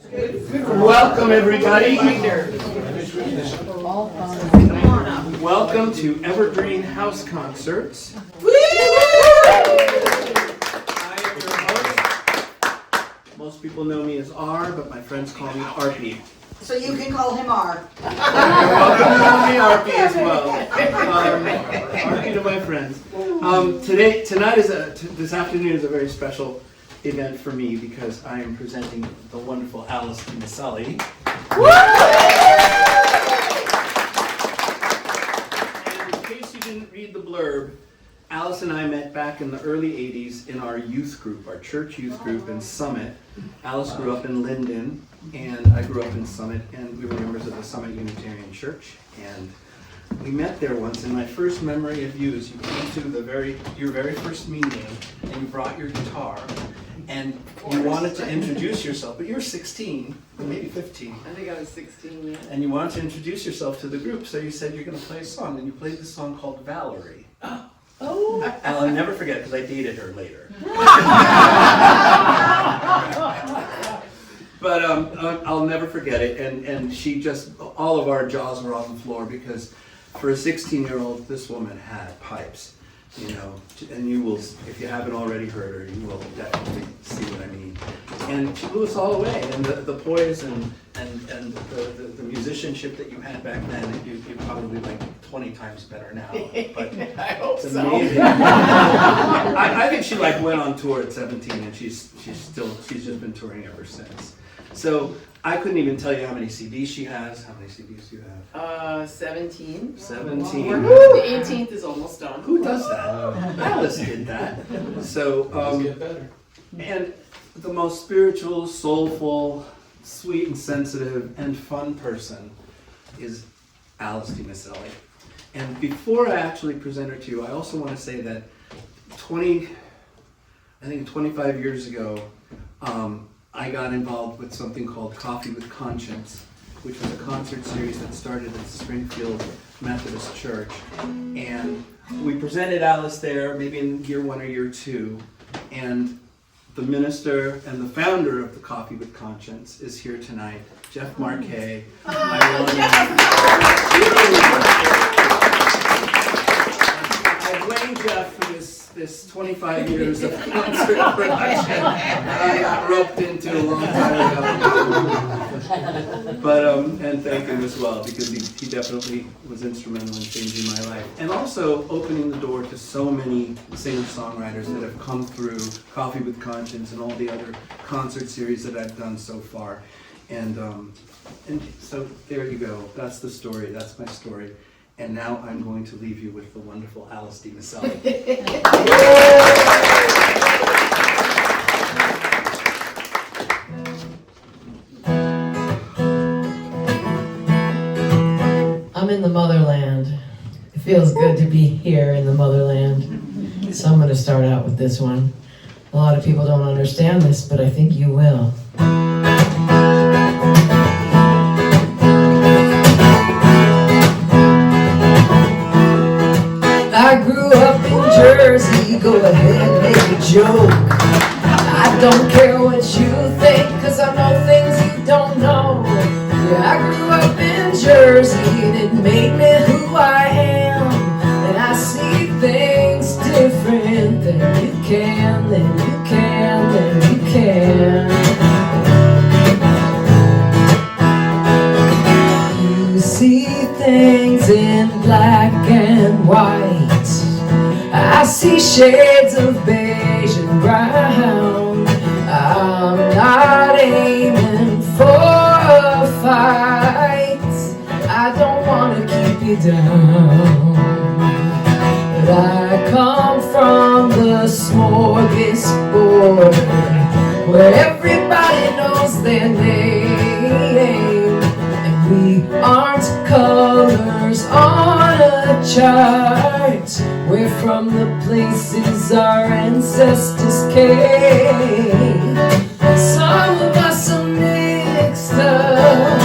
Welcome, everybody. Welcome to Evergreen House Concerts. I am your host. Most people know me as R, but my friends call me RP. So you can call him R. You're welcome to call me RP as well. RP to my friends. This afternoon is a very special event for me because I am presenting the wonderful Micele. And in case you didn't read the blurb, Alice and I met back in the early 80s in our youth group, our church youth group in Summit. Alice grew up in Linden, and I grew up in Summit, and we were members of the Summit Unitarian Church. And we met there once, and my first memory of you is you came to your very first meeting, and you brought your guitar, and you wanted to introduce yourself, but you were 16, or maybe 15. I think I was 16, yeah. And you wanted to introduce yourself to the group, so you said you're going to play a song, and you played this song called Valerie. Oh. And I'll never forget it because I dated her later. But I'll never forget it, and she just, all of our jaws were on the floor because for a 16-year-old, this woman had pipes, you know, and you will, if you haven't already heard her, you will definitely see what I mean. And she blew us all away, and the poise and the musicianship that you had back then, you're probably like 20 times better now. But I hope it's so. amazing. I think she like went on tour at 17, and she's just been touring ever since. So I couldn't even tell you how many CDs she has. How many CDs do you have? 17. 17. The 18th is almost done. Who does that? Alice did that. So, Get better. and the most spiritual, soulful, sweet and sensitive, and fun person is Alice Micele. And before I actually present her to you, I also want to say that 25 years ago, I got involved with something called Coffee with Conscience, which was a concert series that started at Springfield Methodist Church. And we presented Alice there, maybe in year 1 or year 2. And the minister and the founder of the Coffee with Conscience is here tonight, Jeff Marquet. I blame Jeff for this 25 years of concert production I got roped into a long time ago. But, and thank him as well, because he definitely was instrumental in changing my life. And also opening the door to so many singer-songwriters that have come through Coffee with Conscience and all the other concert series that I've done so far. And so there you go. That's the story. That's my story. And now I'm going to leave you with the wonderful Alice Micele. I'm in the motherland. It feels good to be here in the motherland. So I'm going to start out with this one. A lot of people don't understand this, but I think you will. I grew up in Jersey, go ahead, make a joke. I don't care what you think, cause I know things you don't know. Yeah, I grew up in Jersey, and it made me who I am. And I see things different than you can, than you can, than you can. You see things in black and white. I see shades of beige and brown. I'm not aiming for a fight. I don't want to keep you down. But I come from the smorgasbord, where everybody knows their name. And we aren't colors on a chart. We're from the places our ancestors came. Some of us are mixed up,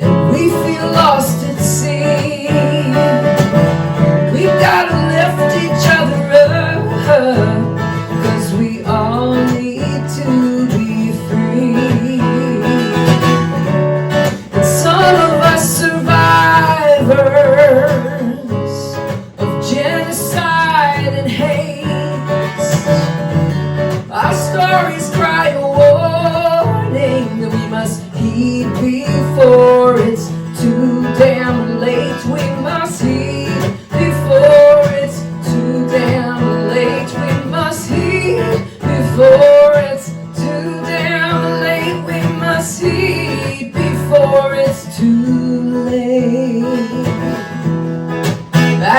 and we feel lost at sea. We gotta lift each other up, 'cause we all need to be free.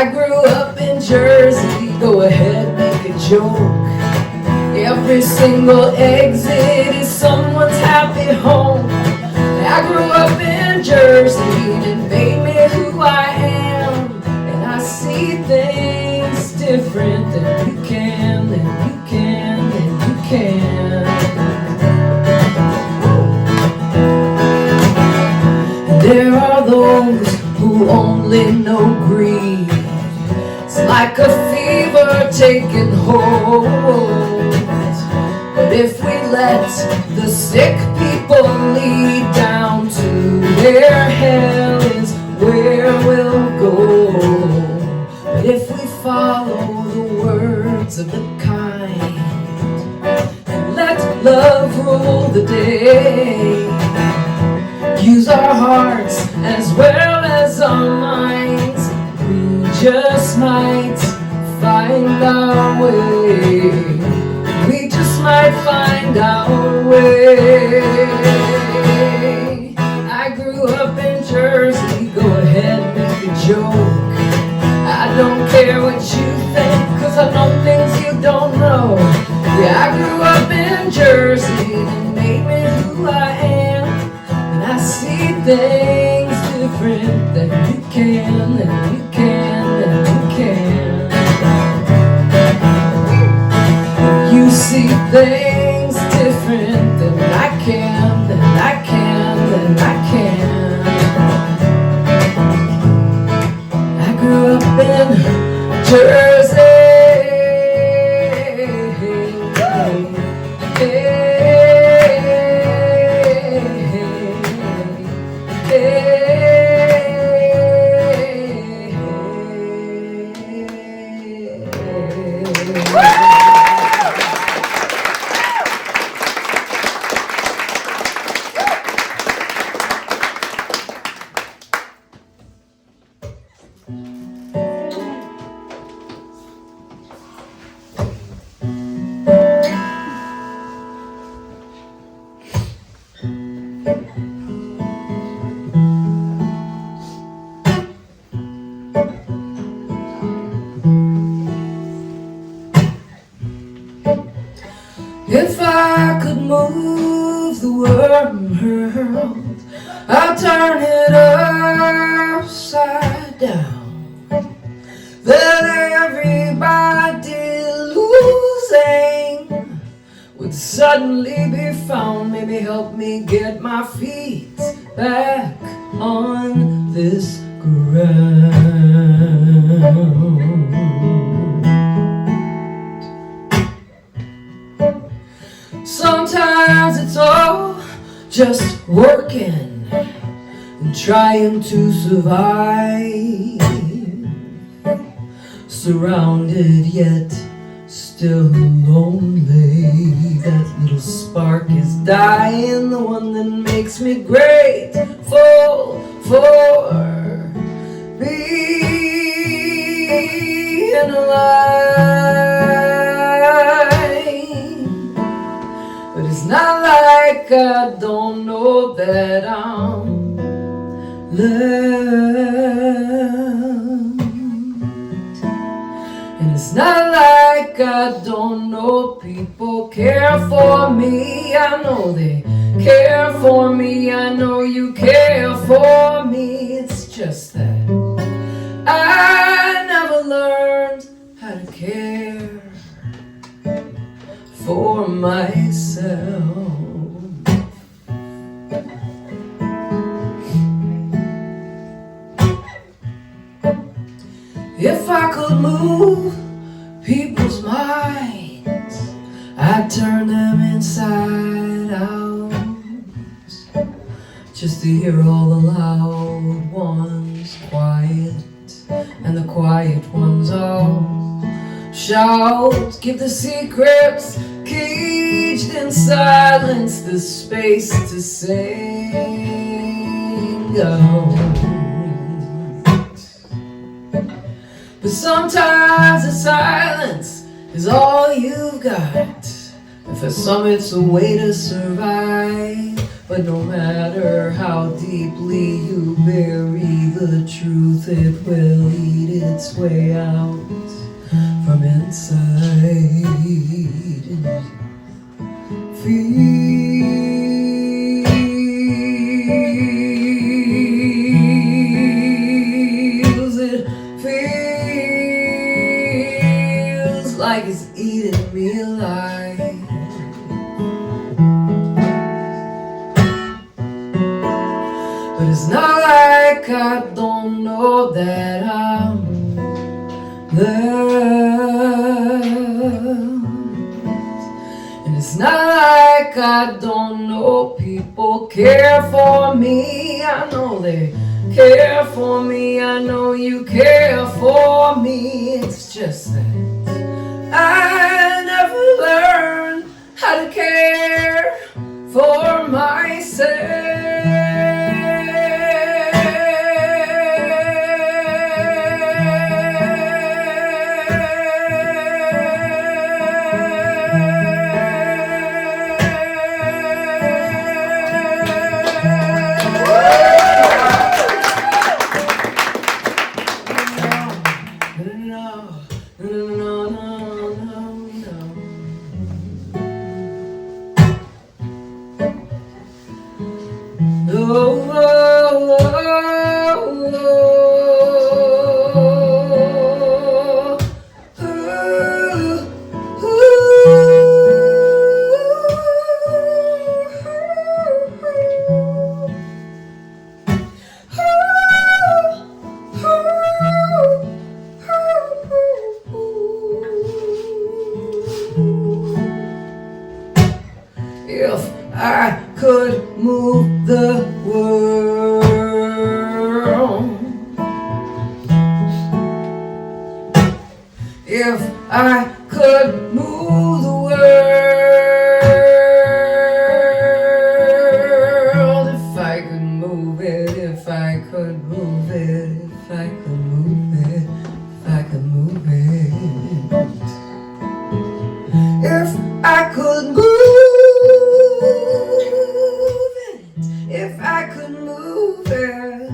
I grew up in Jersey, go ahead, make a joke. Every single exit is someone's happy home. I grew up in Jersey and it made me who I am. And I see things different than you can, than you can, than you can. And there are those who only know greed. It's like a fever taking hold. But if we let the sick people lead down to where hell is, where we'll go. But if we follow the words of the kind and let love rule the day, use our hearts as well as our minds, we just might find our way. We just might find our way. I grew up in Jersey, go ahead, make a joke. I don't care what you think, cause I know things you don't know. Yeah, I grew up in Jersey, and it made me who I am. And I see things different than you can, than you can, than you can. You see things different than I can, than I can, than I can. I grew up in Jersey. If I could move the world, I'd turn it upside down. Then everybody losing would suddenly be found. Maybe help me get my feet back on this ground. Sometimes it's all just working and trying to survive, surrounded yet still lonely. That little spark is dying, the one that makes me grateful for being alive. But it's not like I don't know that I'm loved. And it's not like I don't know people care for me. I know they care for me. I know you care for me. It's just that I never learned how to care for myself. If I could move people's minds, I'd turn them inside out, just to hear all the loud ones quiet, and the quiet ones all shout. Give the secrets caged in silence the space to sing out. But sometimes the silence is all you've got, and for some it's a way to survive. But no matter how deeply you bury the truth, it will eat its way out from inside. It feels like it's eating me alive. But it's not like I don't know that I'm loved. And it's not like I don't know people care for me. I know they care for me. I know you care for me. It's just that I never learned how to care for myself. If I could move the world, if I could move the world, if I could move it, if I could move it, if I could move it, if I could move it, if I could move it, if I could move it.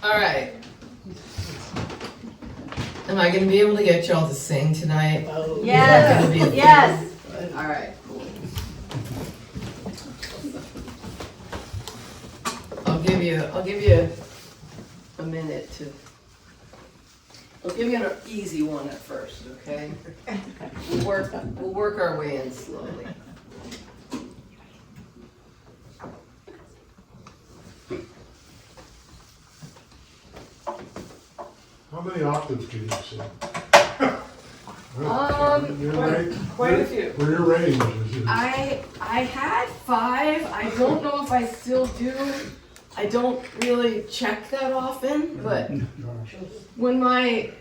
All right. Am I gonna be able to get y'all to sing tonight? Yes, yes. All right. I'll give you a minute to. I'll give you an easy one at first, okay? We'll work our way in slowly. How many octaves can you sing? Quite a few. Where your range is? I had 5. I don't know if I still do. I don't really check that often, but when I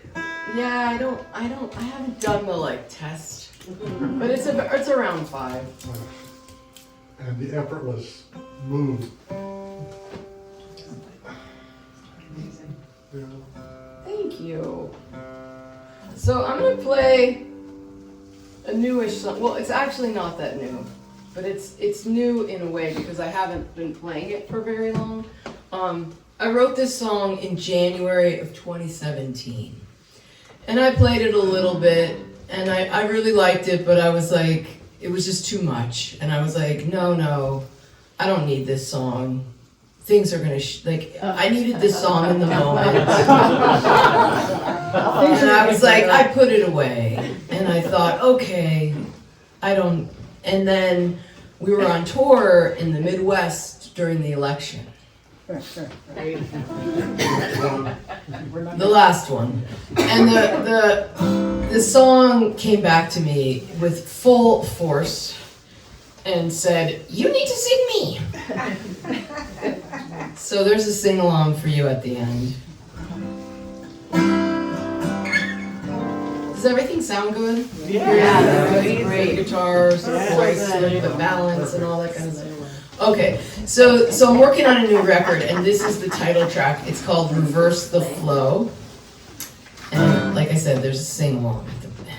haven't done the test, but it's around 5. And the effortless move. Yeah. Thank you. So I'm gonna play a newish song. Well, it's actually not that new, but it's new in a way because I haven't been playing it for very long. I wrote this song in January of 2017, and I played it a little bit, and I really liked it, but I was like, it was just too much, and I was like, no, I don't need this song. Things are gonna I needed this song in the moment. And I was like, I put it away. And I thought, okay, and then we were on tour in the Midwest during the election. The last one. And the song came back to me with full force and said, you need to sing me. So there's a sing-along for you at the end. Does everything sound good? Yeah. Great guitars, Yeah. voice, the balance, and all that kind of stuff. Okay, so I'm working on a new record, and this is the title track. It's called Reverse the Flow. And like I said, there's a sing-along with the band.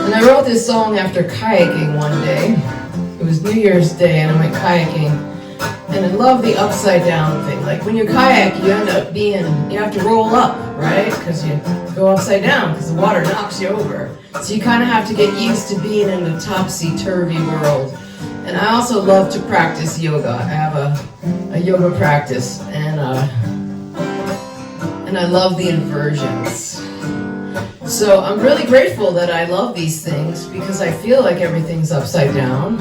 And I wrote this song after kayaking one day. It was New Year's Day and I went kayaking. And I love the upside down thing. Like when you kayak, you end up you have to roll up, right? Because you go upside down because the water knocks you over. So you kind of have to get used to being in the topsy-turvy world. And I also love to practice yoga. I have a yoga practice and I love the inversions. So I'm really grateful that I love these things because I feel like everything's upside down.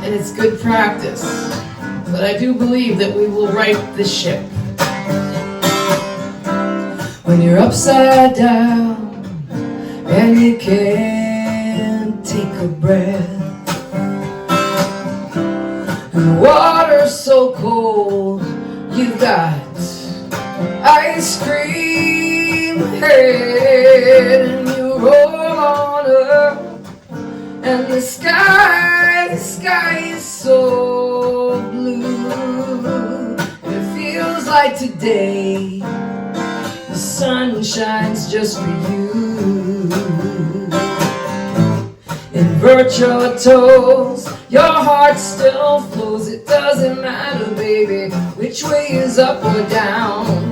And it's good practice. But I do believe that we will right the ship. When you're upside down and you can't take a breath, and the water's so cold, you've got ice cream head, and you roll on up, and the sky is so blue, and it feels like today the sun shines just for you. Invert your toes, your heart still flows. It doesn't matter, baby, which way is up or down.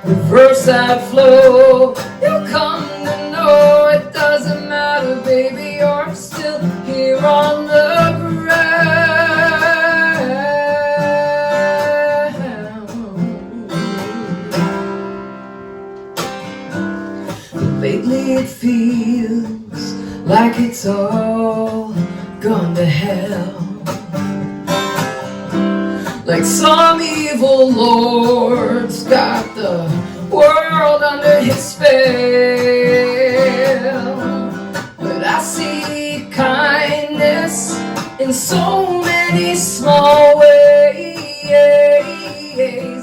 Reverse that flow, you'll come to know. It doesn't matter, baby, you're still here on the ground. Lately it feels like it's all gone to hell. Like some evil lord's got the world under his spell. But I see kindness in so many small ways.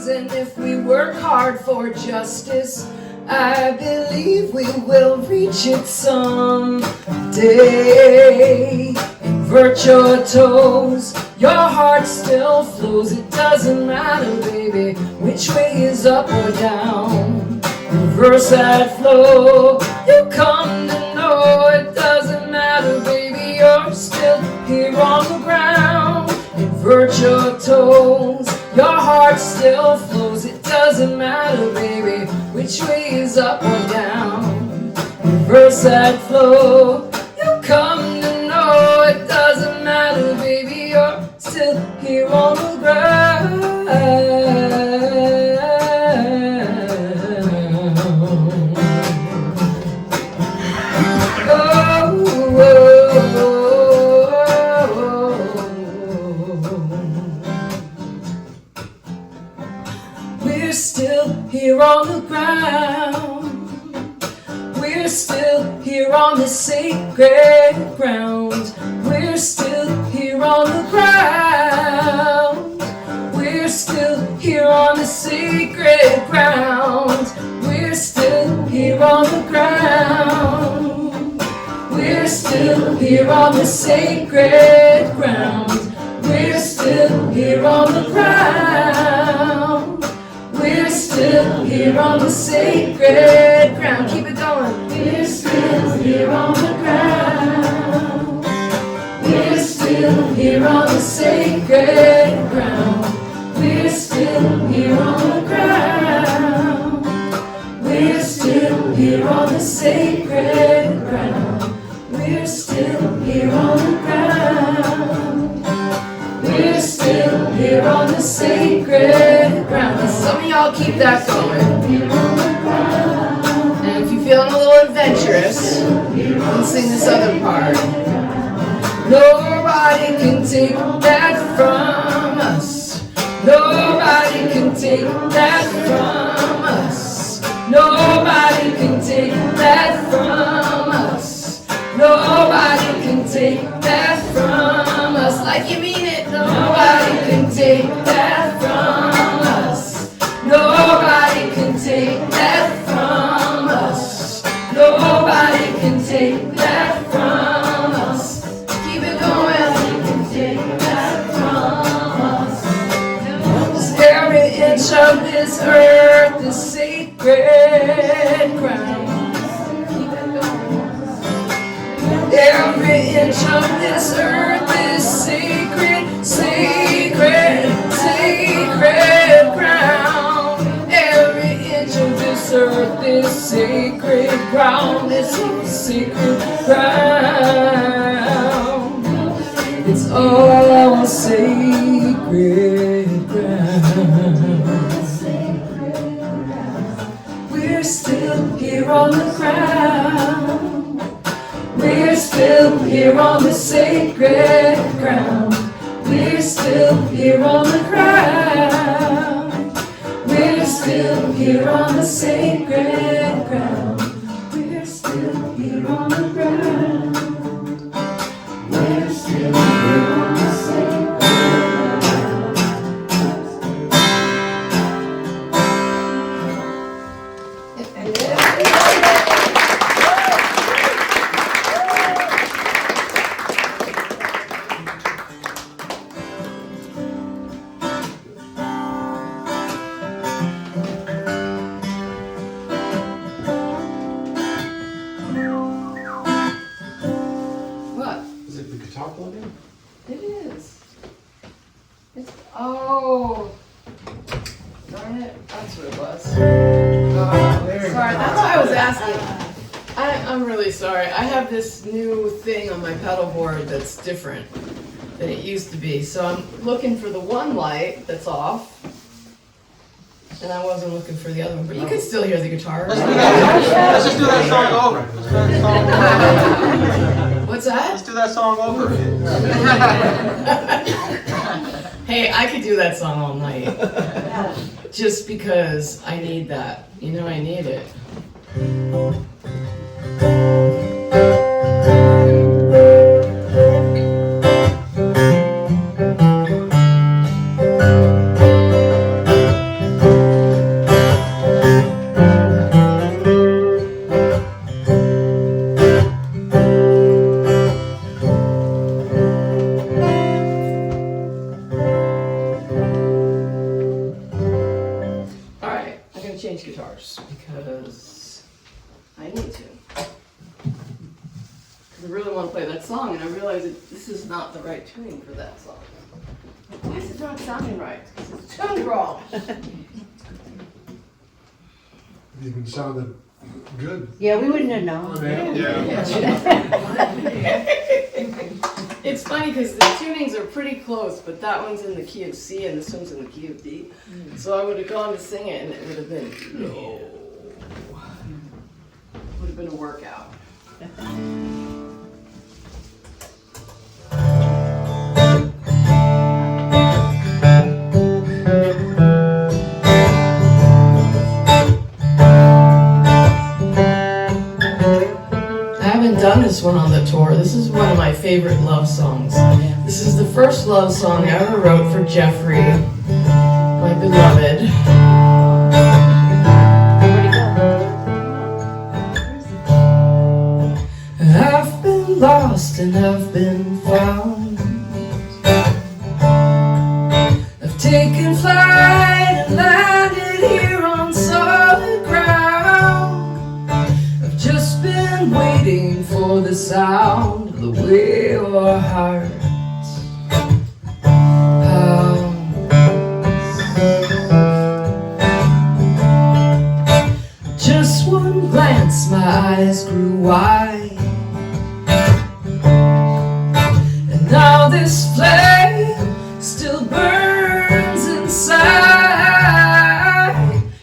And if we work hard for justice, I believe we will reach it someday. Invert your toes, your heart still flows. It doesn't matter, baby, which way is up or down. Reverse that flow, you come to know. It doesn't matter, baby, you're still here on the ground. Invert your toes, your heart still flows. It doesn't matter, baby, which way is up or down. Reverse that flow, you come to know. It doesn't matter, baby, you're still here on the ground. We're still here on the ground. We're still here on the sacred ground. We're still here on the ground. We're still here on the sacred ground. We're still here on the ground. We're still here on the sacred ground. We're still here on the ground. We're still here on the sacred ground. Keep it going. We're still here on the ground. We're still here on the sacred ground. We're still here on the ground. We're still here on the sacred ground. We're still here on the ground. We're still here on the sacred ground. Some of y'all keep that going. And if you're feeling a little adventurous, you can sing this other part. Nobody can take that from us. Nobody can take that from us. Nobody can take that from us. Nobody can take that from us. Like you mean it. Nobody can take that from us. Nobody can take that from us. Nobody can take that from us. Keep it going. Nobody can take that from us. 'Cause every inch of this earth is sacred ground. Keep it going. Every inch of this earth is sacred, sacred, sacred ground. Every inch of this earth is sacred ground. It's sacred ground. It's all sacred ground. We're still here on the ground. We're still here on the sacred ground. We're still here on the ground. We're still here on the sacred ground. We're still here on the ground. We're still here on the sacred What? Is it the guitar plugin? It is. It's, oh, darn it, that's what it was. Sorry, that's why I was asking. I'm really sorry. I have this new thing on my pedal board that's different than it used to be. So I'm looking for the one light that's off. And I wasn't looking for the other one, but you can still hear the guitar. Let's just do that song over. Let's do that song over. What's that? Let's do that song over. Hey, I could do that song all night. Just because I need that. You know I need it. Alright, I'm gonna change guitars because I need to. Because I really want to play that song and I realize that this is not the right tuning for that song. Why is it not sounding right? Because it's tuned wrong. It even sounded good. Yeah, we wouldn't have known. It's funny because the tunings are pretty close, but that one's in the key of C and this one's in the key of D. So I would have gone to sing it and it would have been low. Would have been a workout. I haven't done this one on the tour. This is one of my favorite love songs. This is the first love song I ever wrote for Jeffrey, my beloved. I've been lost and I've been found. I've taken flight and landed here on solid ground. I've just been waiting for the sound of the way your heart pounds. Just one glance, my eyes grew wide. And now this flame still burns inside.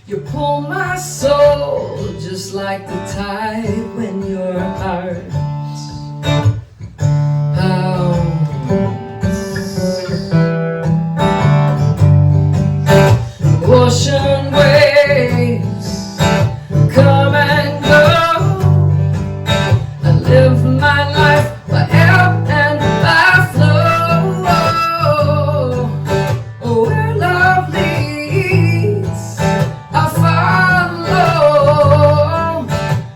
You pull my soul just like the tide when your heart pounds. Ocean waves come and go. I live my life by ebb and by flow. Oh, where love leads, I follow.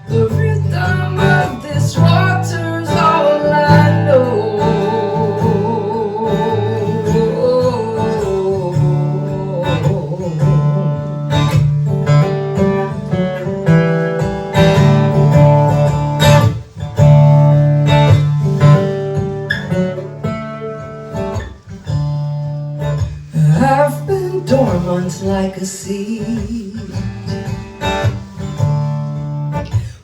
The rhythm of this water's all I know. I've been dormant like a seed.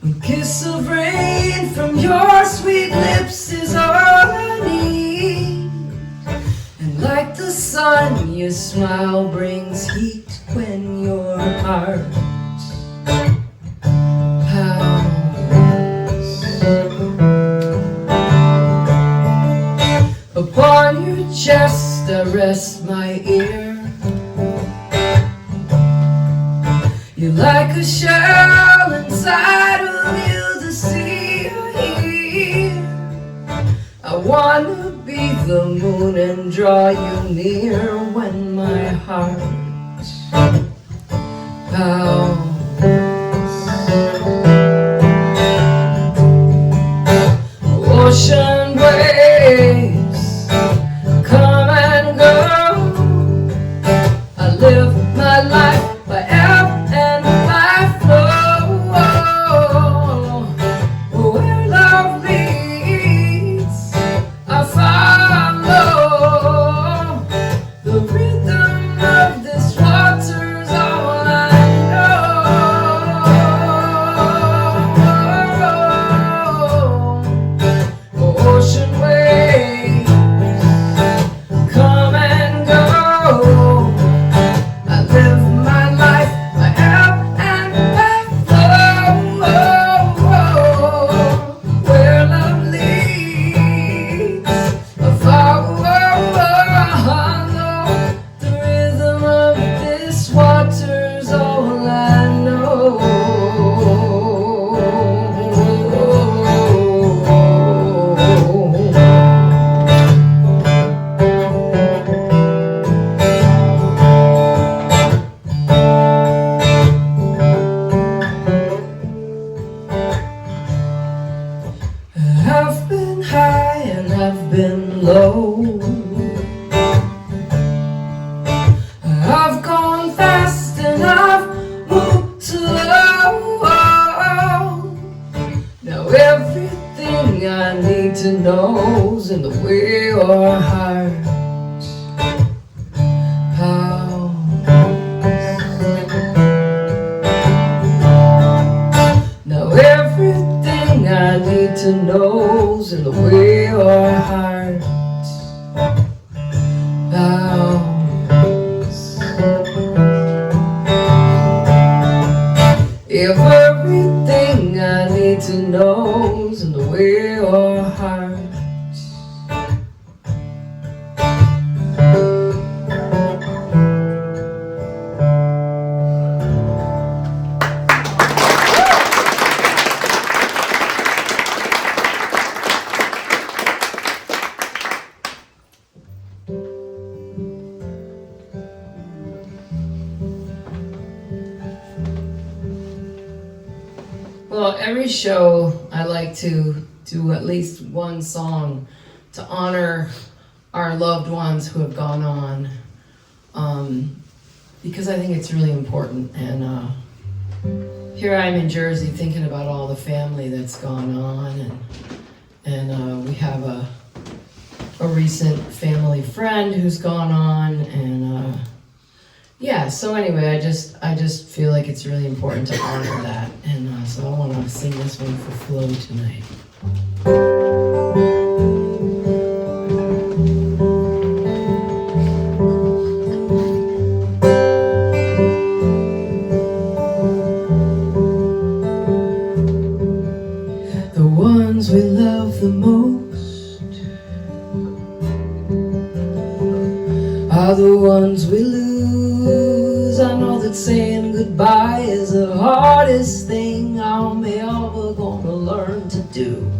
One kiss of rain from your sweet lips is all I need. And like the sun, your smile brings heat when your heart pounds. Upon your chest I rest my ear. You're like a shell inside of you, the sea or hear. I wanna be the moon and draw you near when my heart pounds. Ocean waves come and go. I live my life by ebb and by flow. Where love leads, I follow. The rhythm of this water's all I know. Ocean waves come and go. I live my life by ebb and by flow. Where love leads, I follow. The rhythm of this water's all I know. I've been high and I've been low. I've gone fast and I've moved slow. Now everything I need to know's in the way your heart pounds. Now everything I need to know's in the way your heart pounds. Everything I need to know's in the way your heart. Well, every show I like to do at least one song to honor our loved ones who have gone on, because I think it's really important. And here I am in Jersey thinking about all the family that's gone on, and we have a recent family friend who's gone on, and yeah, so anyway, I just feel like it's really important to honor that, and so I want to sing this one for Flo tonight. The ones we love the most are the ones we lose I know that saying goodbye is the hardest thing I'm ever gonna learn to do.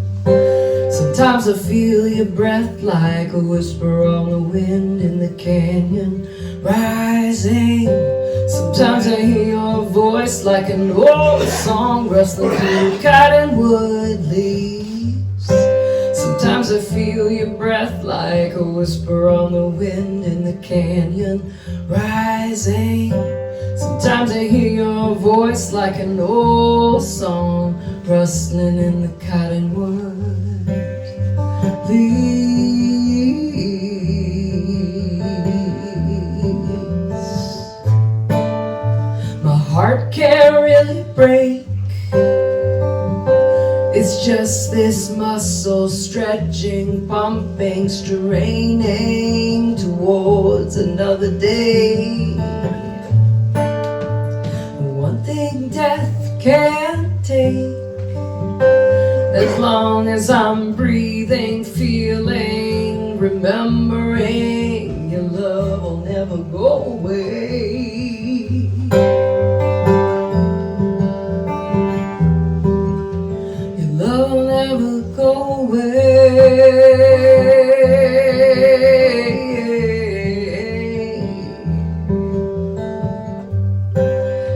Sometimes I feel your breath like a whisper on the wind in the canyon rising. Sometimes I hear your voice like an old song rustling through the cottonwood leaves. Sometimes I feel your breath like a whisper on the wind in the canyon rising. Sometimes I hear your voice like an old song rustling in the cottonwood leaves. My heart can't really break. It's just this muscle stretching, pumping, straining towards another day. One thing death can't take, as long as I'm breathing, feeling, remembering, your love will never go away. Your love will never go away.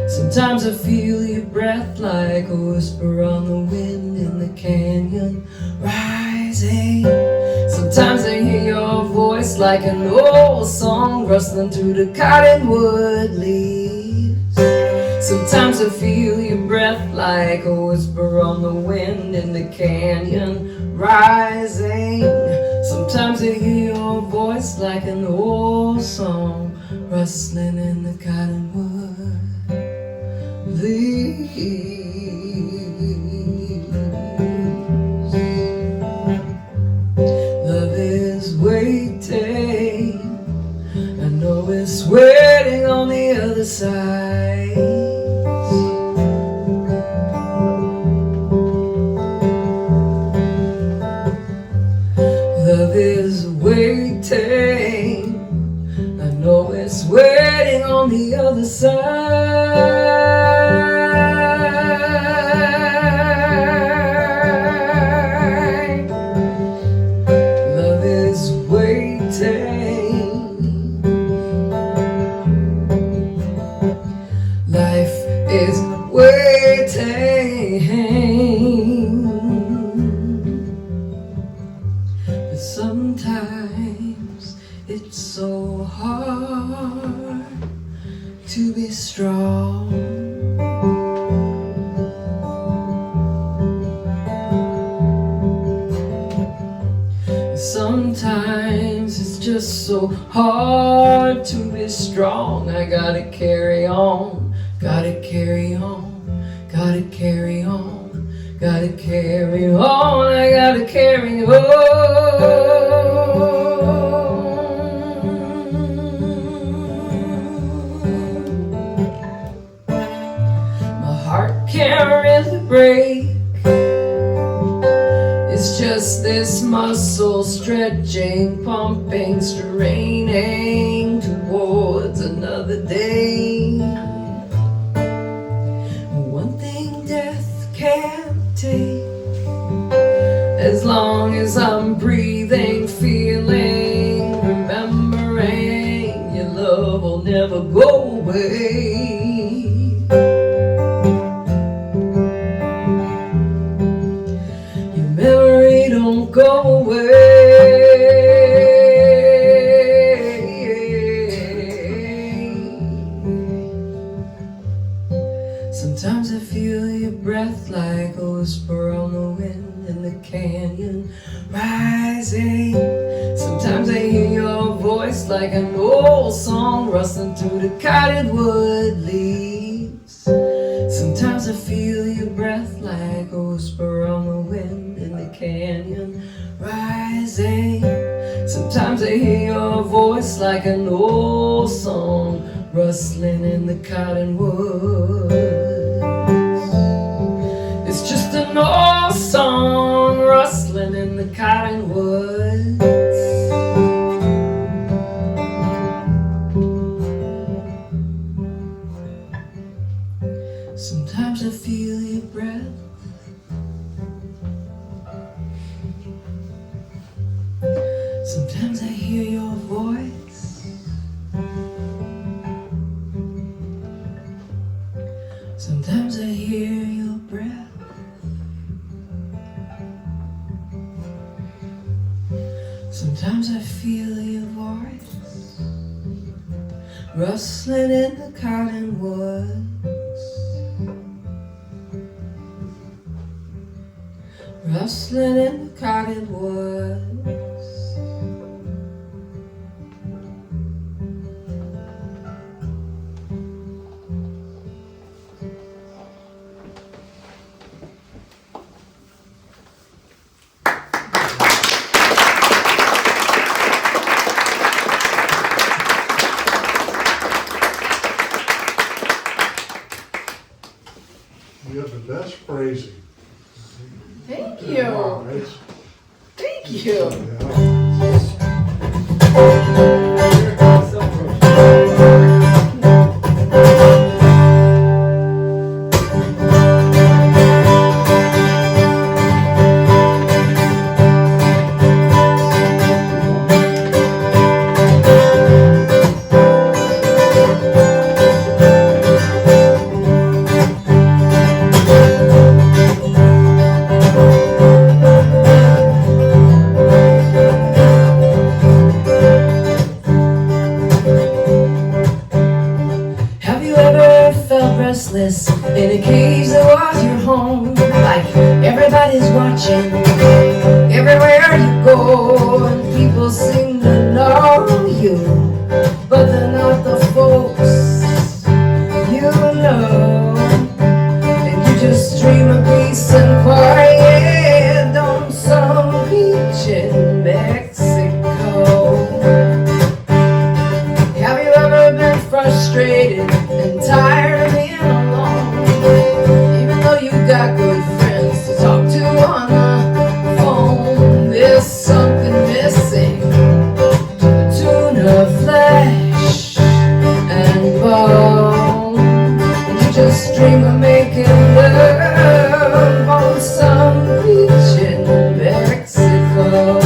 Sometimes I feel your breath like a whisper on the wind in the canyon rising. Sometimes I hear your voice like an old song rustling through the cottonwood leaves. Sometimes I feel your breath like a whisper on the wind in the canyon rising. Sometimes I hear your voice like an old song rustling in the cottonwood leaves. Love is waiting, I know it's waiting on the other side. Love is waiting, I know it's waiting on the other side. Love is waiting. Life is waiting. But sometimes it's so hard to be strong. Sometimes it's just so hard to be strong. I gotta carry on, gotta carry on, gotta carry on, gotta carry on, I gotta carry on. Can't really break. It's just this muscle stretching, pumping, straining towards another day. One thing death can't take, as long as I'm breathing, feeling, remembering, your love will never go away. Don't go away. Sometimes I feel your breath like a whisper on the wind in the canyon rising. Sometimes I hear your voice like an old song rustling through the cottonwood leaves. Sometimes I feel your breath like a whisper on the wind in the canyon rising. Sometimes I hear your voice like an old song rustling in the cottonwoods. It's just an old song rustling in the cottonwoods. Sometimes I hear your breath. Sometimes I feel your voice rustling in the cottonwoods, rustling in the cottonwoods. You have the best phrasing. Thank Wow, you. it's- Thank you. yeah. Have you ever felt restless in a cage that was your home? Like everybody's watching everywhere you go, and people seem to know you, but they're not the folks you know. And you just dream of peace and quiet on some beach in Mexico. Have you ever been frustrated and tired of being alone? Even though you got good friends to talk to on the phone, there's something missing to the tune of flesh and bone. And you just dream of making love on some beach in Mexico.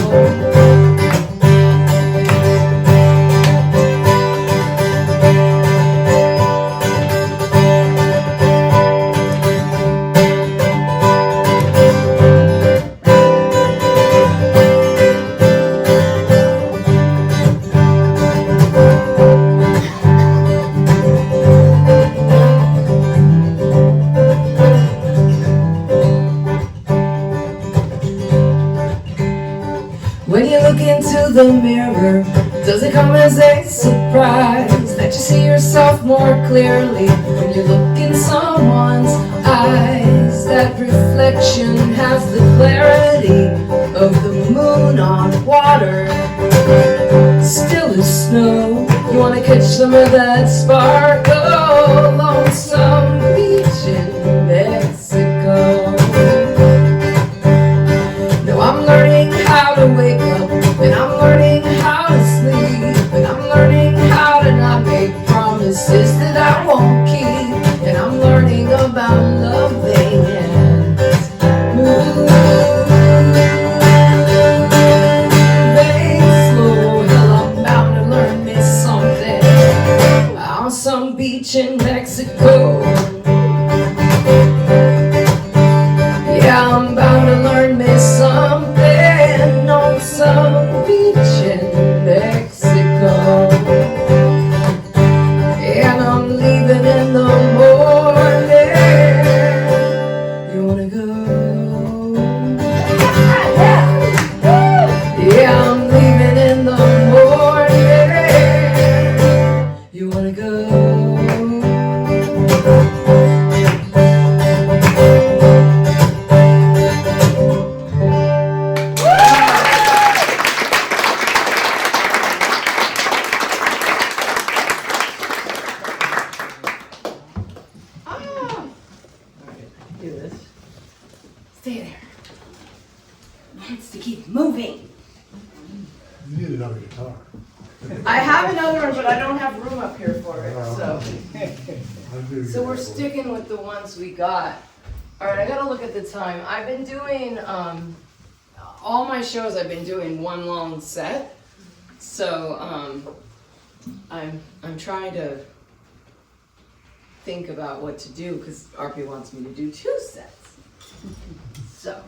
When you look into the mirror, does it come as a surprise that you see yourself more clearly when you look in someone's eyes? That reflection has the clarity of the moon on water, still as snow. You wanna catch some of that sparkle on some beach in Mexico. No, I'm learning how to wake up, and I'm learning how to sleep, and I'm learning how to not make promises that I won't keep, and I'm learning about loving and moving slow. Hell, I'm bound to learn me something on some beach in Mexico. Yeah, I'm bound to learn me something on some beach in Mexico. And I'm leaving in the morning. You wanna go? Yeah, I'm leaving in the morning. You wanna go? Do this. Stay there. Wants to keep moving. You need another guitar. I have another one, but I don't have room up here for it, so. I do So we're that. sticking with the ones we got. All right, I gotta look at the time. I've been doing, all my shows I've been doing one long set. So, I'm trying to think about what to do because RP wants me to do 2 sets. So.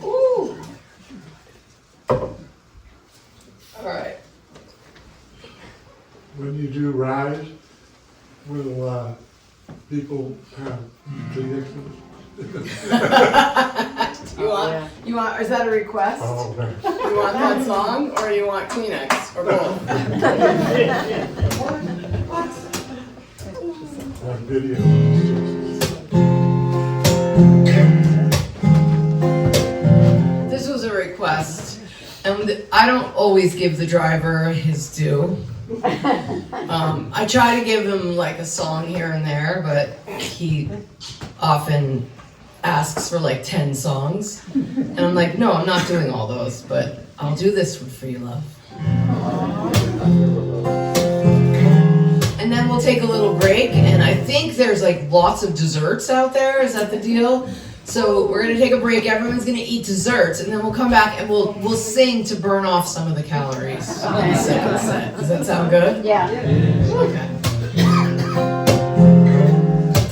Ooh. All right. When you do rise, will people have Kleenexes? You want, is that a request? Oh, okay. You want that song or you want Kleenex or both? On video. This was a request, and I don't always give the driver his due. I try to give him like a song here and there, but he often asks for like 10 songs. And I'm like, no, I'm not doing all those, but I'll do this one for you, love. And then we'll take a little break, and I think there's like lots of desserts out there. Is that the deal? So we're gonna take a break, everyone's gonna eat desserts, and then we'll come back and we'll sing to burn off some of the calories on the second set. Does that sound good? Yeah. Okay.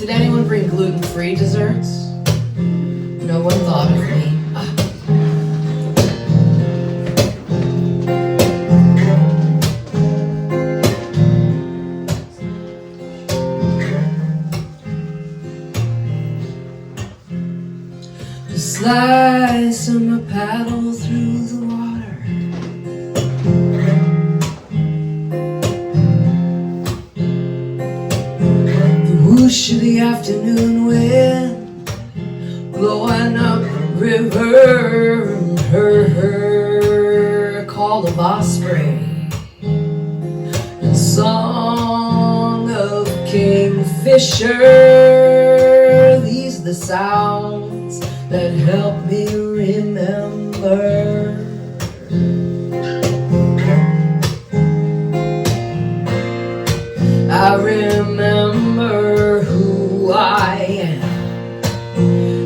Did anyone bring gluten-free desserts? No one thought of me. Slice of my paddle through the water. The whoosh of the afternoon wind blowing up the river. Her call of osprey. The song of kingfisher. These are the sounds that help me remember. I remember who I am.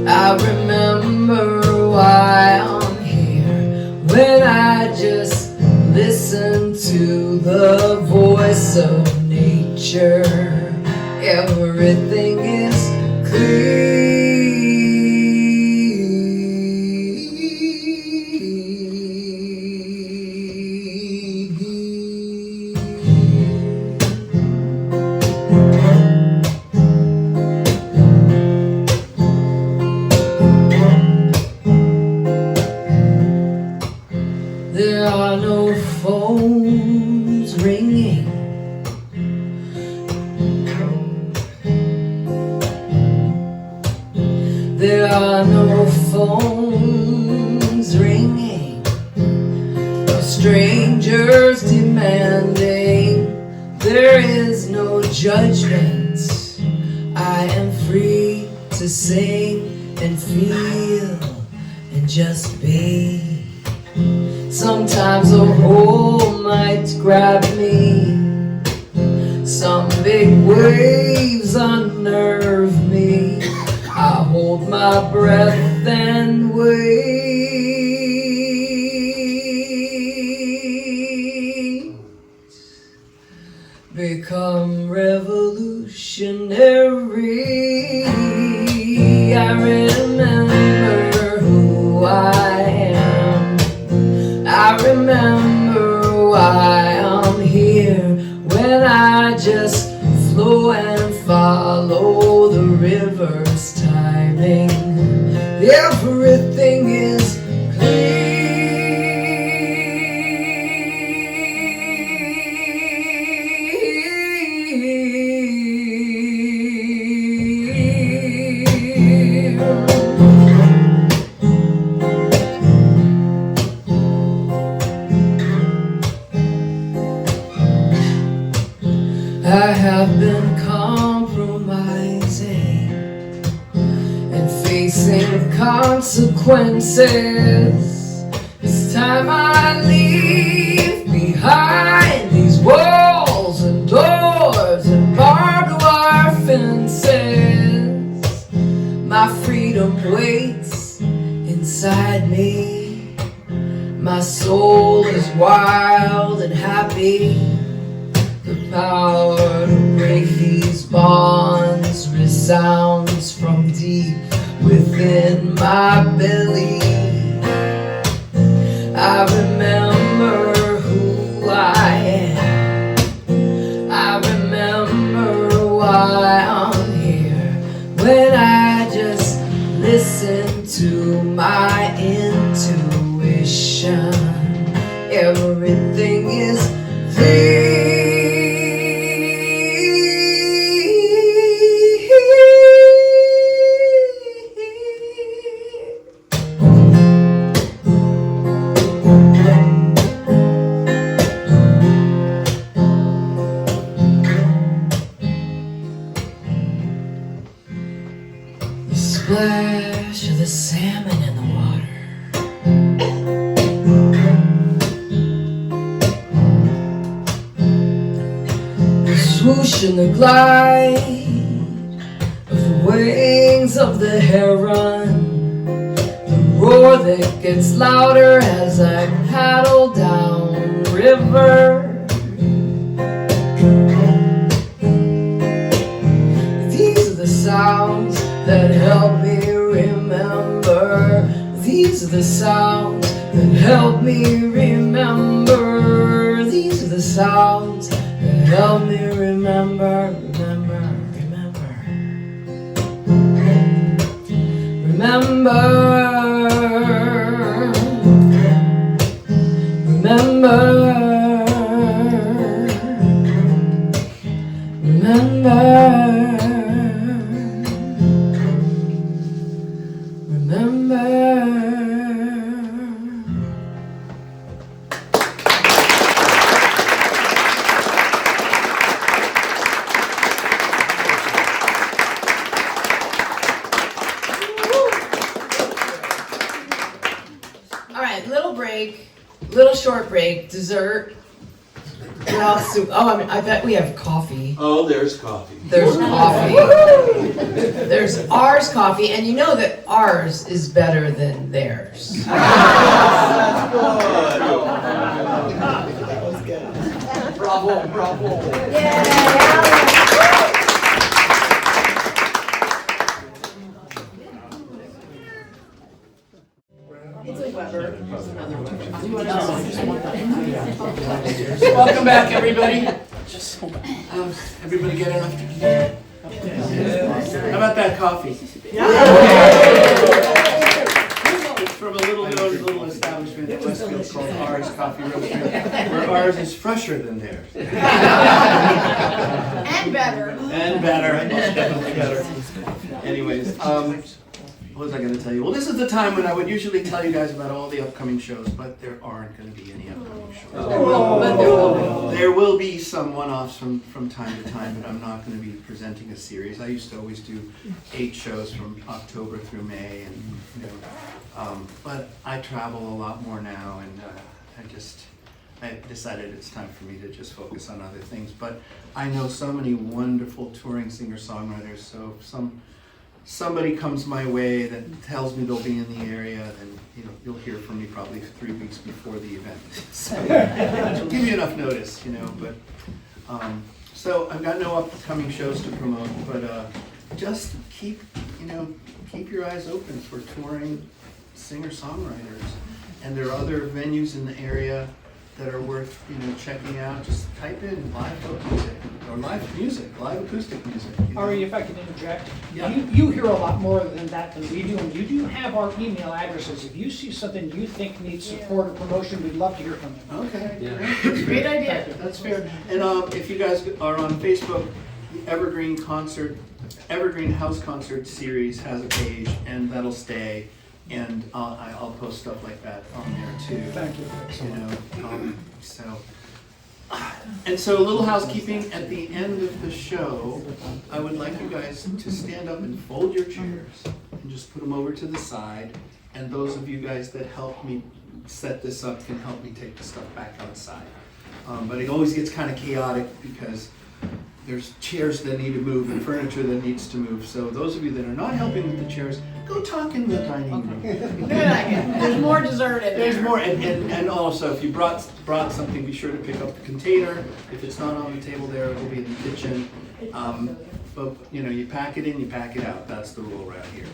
I remember why I'm here. When I just listen to the voice of nature, everything is clear. There are no phones ringing. There are no phones ringing. No strangers demanding. There is no judgment. I am free to sing and feel and just be. Sometimes a hole might grab me. Some big waves unnerve me. I hold my breath and wait. Become revolutionary. I remember who I am. I remember why I'm here. When I just flow and follow the river's timing, everything is I have been compromising and facing consequences. It's time I leave behind these walls and doors and barbed wire fences. My freedom waits inside me. My soul soul is wild and happy. The power to break these bonds resounds from deep within my belly. I remember who I am. I remember why I'm here. When I just listen to my intuition, everything is free. The splash of the salmon in the water, the swoosh and the glide of the wings of the heron, the roar that gets louder as I paddle down river. These are the sounds that help me remember. These are the sounds that help me remember. These are the sounds that help me remember, remember, remember. Remember. Remember. All right, little short break, dessert. What else? I bet we have coffee. Oh, there's coffee. There's coffee. There's ours coffee, and you know that ours is better than theirs. Bravo, bravo. It's a Weber. Welcome back, everybody. Everybody get enough to eat? How about that coffee? It's from a little establishment in Westfield called Ahrre's Coffee Roastery, where ours is fresher than theirs. And better. And better, most definitely better. Anyways, what was I going to tell you? Well, this is the time when I would usually tell you guys about all the upcoming shows, but there aren't going to be any upcoming shows. There will be some one-offs from time to time, but I'm not going to be presenting a series. I used to always do 8 shows from October through May, and but I travel a lot more now, and I decided it's time for me to just focus on other things. But I know so many wonderful touring singer-songwriters, so somebody comes my way that tells me they'll be in the area, then you'll hear from me probably 3 weeks before the event. So it'll give you enough notice, but so I've got no upcoming shows to promote, but just keep your eyes open for touring singer-songwriters, and there are other venues in the area that are worth checking out. Just type in live folk music or live acoustic music. Ari, if I can interject, Yeah. you hear a lot more than that than we do, and you do have our email addresses. If you see something you think needs support or promotion, we'd love to hear from you. Okay, great idea. That's fair. And if you guys are on Facebook, the Evergreen House Concert Series has a page, and that'll stay. And I'll post stuff like that on there too. Thank you. So a little housekeeping at the end of the show. I would like you guys to stand up and fold your chairs and just put them over to the side. And those of you guys that helped me set this up can help me take the stuff back outside. But it always gets kind of chaotic because there's chairs that need to move and furniture that needs to move. So those of you that are not helping with the chairs, go talk in the dining room. There's more dessert in there. There's more, and also if you brought something, be sure to pick up the container. If it's not on the table there, it will be in the kitchen. But you pack it in, you pack it out. That's the rule around here.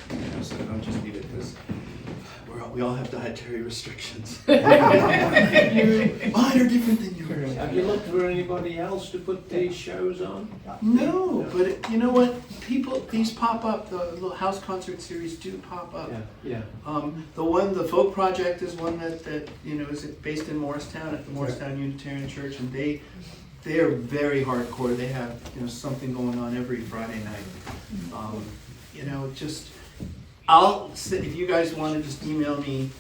So don't just leave it because we all have dietary restrictions. Mine are different than yours. Have you looked for anybody else to put these shows on? No, but you know what? These pop up. The little house concert series do pop up. Yeah. The Folk Project is one that is based in Morristown at the Morristown Unitarian Church, and they're very hardcore. They have something going on every Friday night. If you guys want to just email me,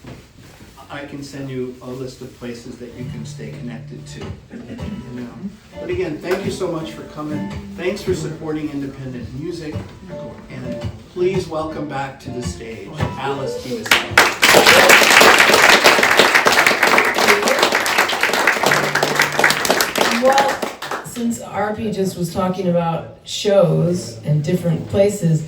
I can send you a list of places that you can stay connected to. But again, thank you so much for coming. Thanks for supporting independent music, and please welcome back to the stage Alice Diaz. Well, since RP just was talking about shows and different places,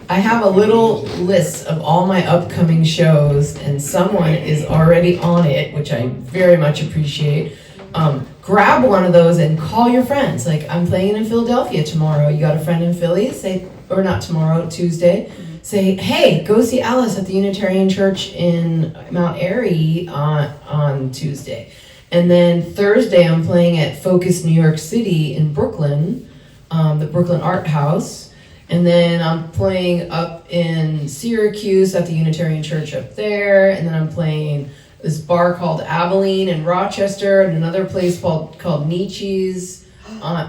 I have a little list of all my upcoming shows, and someone is already on it, which I very much appreciate. Grab one of those and call your friends. Like, I'm playing in Philadelphia tomorrow. You got a friend in Philly? Or not tomorrow, Tuesday. Say, hey, go see Alice at the Unitarian Church in Mount Airy on Tuesday. And then Thursday, I'm playing at Focus New York City in Brooklyn, the Brooklyn Art House. And then I'm playing up in Syracuse at the Unitarian Church up there. And then I'm playing this bar called Abilene in Rochester, and another place called Nietzsche's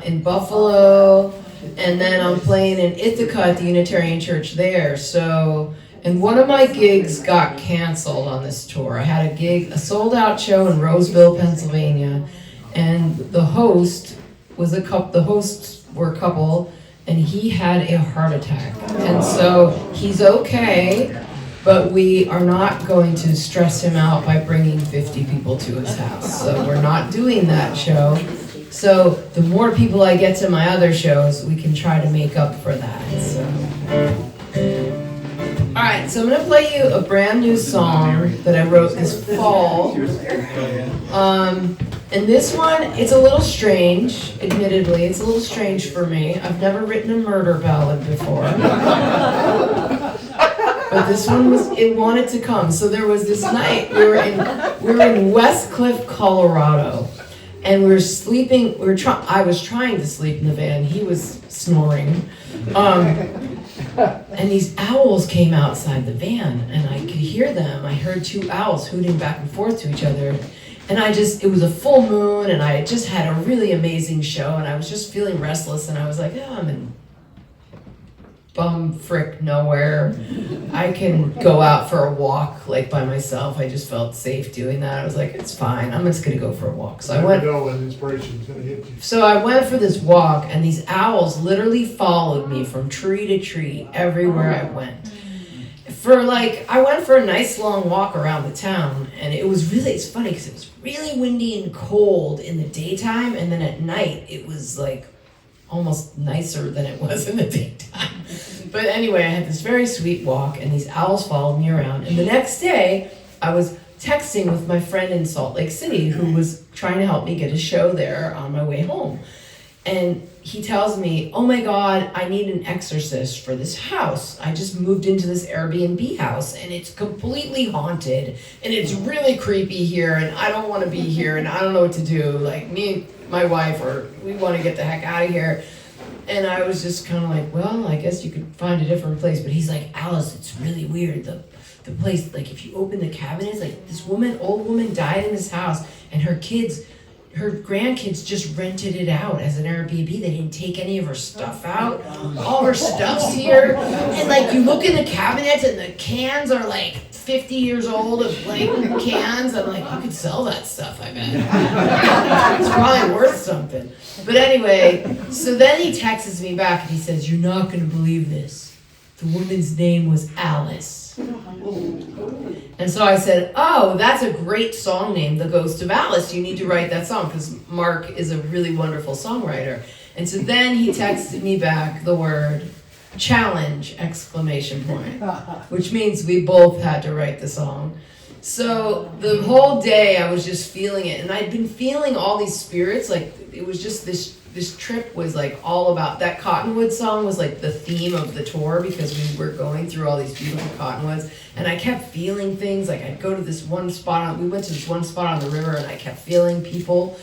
in Buffalo. And then I'm playing in Ithaca at the Unitarian Church there. So, and one of my gigs got canceled on this tour. I had a sold out show in Roseville, Pennsylvania, and the hosts were a couple, and he had a heart attack. And so he's okay, but we are not going to stress him out by bringing 50 people to his house. So we're not doing that show. So the more people I get to my other shows, we can try to make up for that. So. All right, so I'm gonna play you a brand new song that I wrote this fall. And this one, it's a little strange, admittedly. It's a little strange for me. I've never written a murder ballad before. But this one it wanted to come. So there was this night, we were in West Cliff, Colorado. And we were sleeping, I was trying to sleep in the van. He was snoring. And these owls came outside the van, and I could hear them. I heard two owls hooting back and forth to each other. And it was a full moon, and I had just had a really amazing show, and I was just feeling restless, and I was like, I'm in bum-frick nowhere. I can go out for a walk, like, by myself. I just felt safe doing that. I was like, it's fine. I'm just gonna go for a walk. So I went. Inspiration's gonna hit you. So I went for this walk, and these owls literally followed me from tree to tree everywhere I went. I went for a nice long walk around the town, and it's funny because it was really windy and cold in the daytime, and then at night it was like almost nicer than it was in the daytime. But anyway, I had this very sweet walk, and these owls followed me around. And the next day, I was texting with my friend in Salt Lake City who was trying to help me get a show there on my way home. And he tells me, oh my God, I need an exorcist for this house. I just moved into this Airbnb house, and it's completely haunted, and it's really creepy here, and I don't want to be here, and I don't know what to do. Like, me and my wife, we want to get the heck out of here. And I was just kind of like, well, I guess you could find a different place. But he's like, Alice, it's really weird. The place, like, if you open the cabinets, like, this old woman died in this house, and her grandkids just rented it out as an Airbnb. They didn't take any of her stuff out. All her stuff's here. And, like, you look in the cabinets, and the cans are, like, 50 years old of, like, cans. I'm like, you could sell that stuff, I bet. It's probably worth something. But anyway, so then he texts me back, and he says, you're not going to believe this. The woman's name was Alice. And so I said, oh, that's a great song name, The Ghost of Alice. You need to write that song, because Mark is a really wonderful songwriter. And so then he texted me back the word challenge, exclamation point, which means we both had to write the song. So the whole day I was just feeling it, and I'd been feeling all these spirits, like it was just this trip was like all about, that Cottonwood song was like the theme of the tour because we were going through all these beautiful cottonwoods, and I kept feeling things, like I'd go to this one spot, we went to this one spot on the river, and I kept feeling people.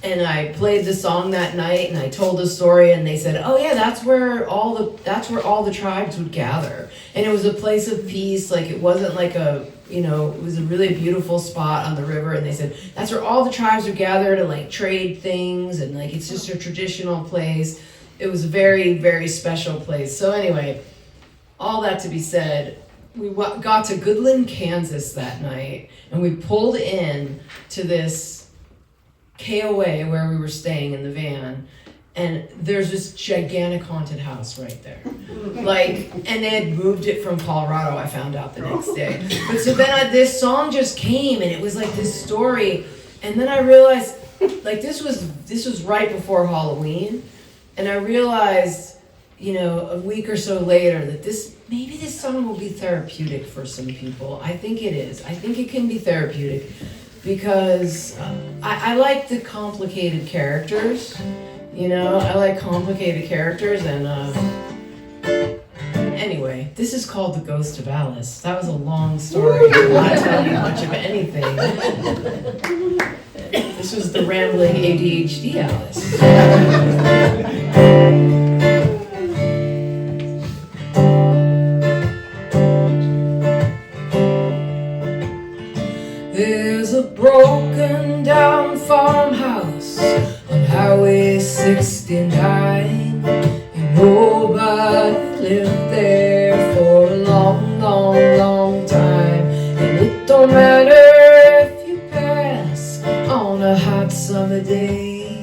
And I played the song that night, and I told the story, and they said, "Oh yeah, that's where all the tribes would gather." And it was a place of peace. Like it wasn't like a, it was a really beautiful spot on the river. And they said that's where all the tribes would gather to like trade things, and like it's just a traditional place. It was a very, very special place. So anyway, all that to be said, we got to Goodland, Kansas that night, and we pulled in to this KOA where we were staying in the van, and there's this gigantic haunted house right there. Like, and they had moved it from Colorado, I found out the next day. But so then this song just came, and it was like this story, and then I realized, like this was right before Halloween, and I realized, a week or so later that maybe this song will be therapeutic for some people. I think it is. I think it can be therapeutic. Because I like the complicated characters, I like complicated characters, and anyway, this is called The Ghost of Alice. That was a long story, I will not tell you much of anything. This was the rambling ADHD Alice. There's a broken down farmhouse on Highway 69, and nobody lived there for a long, long, long time. And it don't matter if you pass on a hot summer day,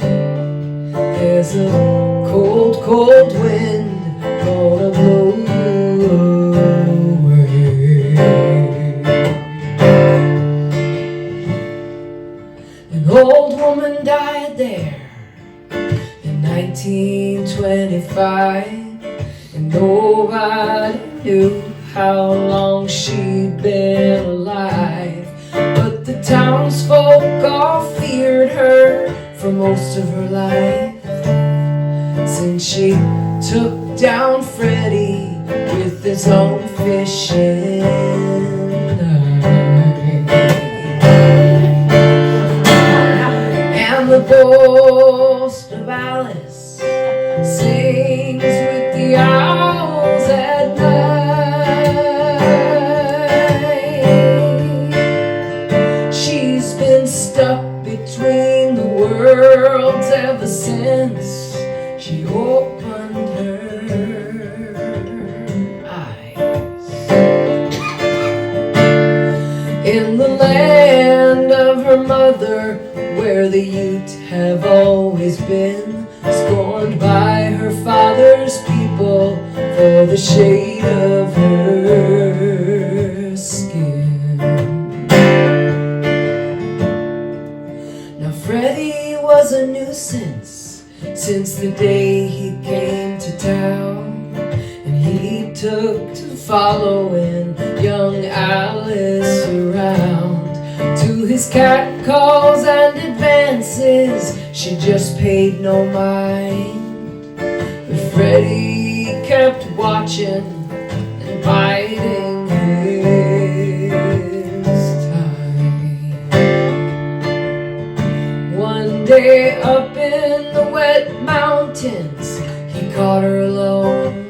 there's a cold, cold wind gonna blow you away. An old woman died there in 1925, and nobody knew how long she'd been alive. But the townsfolk all feared her for most of her life, since she took down Freddie with his own fishing the ghost of Alice sings with the owls at night. She's been stuck between the worlds ever since she opened her eyes. In the land of her mother, where the Ute have always been, scorned by her father's people for the shade of her skin. Now Freddie was a nuisance since the day he came to town, and he took to following young Alice around. To his catcalls and advances, she just paid no mind. But Freddie kept watching and biding his time. One day up in the wet mountains, he caught her alone.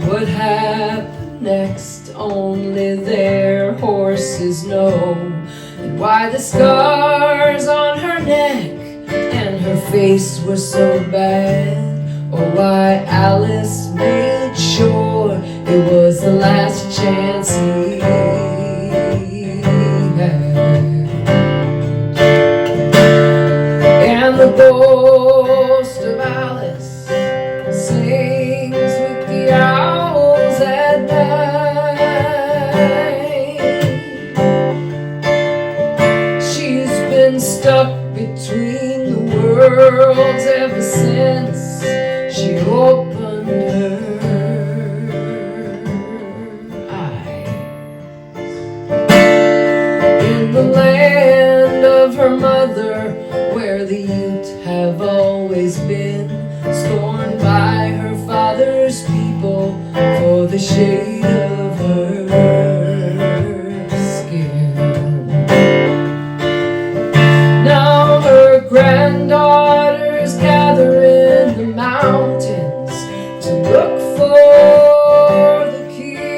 What happened next, only their horses know. And why the scars on her neck and her face were so bad, or why Alice made sure it was the last chance he had. And the ghost of Alice sings with the owls at night. She's been stuck between the worlds worlds ever since she opened her eyes. In the land of her mother, where the Ute have always been, scorned by her father's people for the shade of her skin. Now her granddaughters gather in the mountains to look for the key,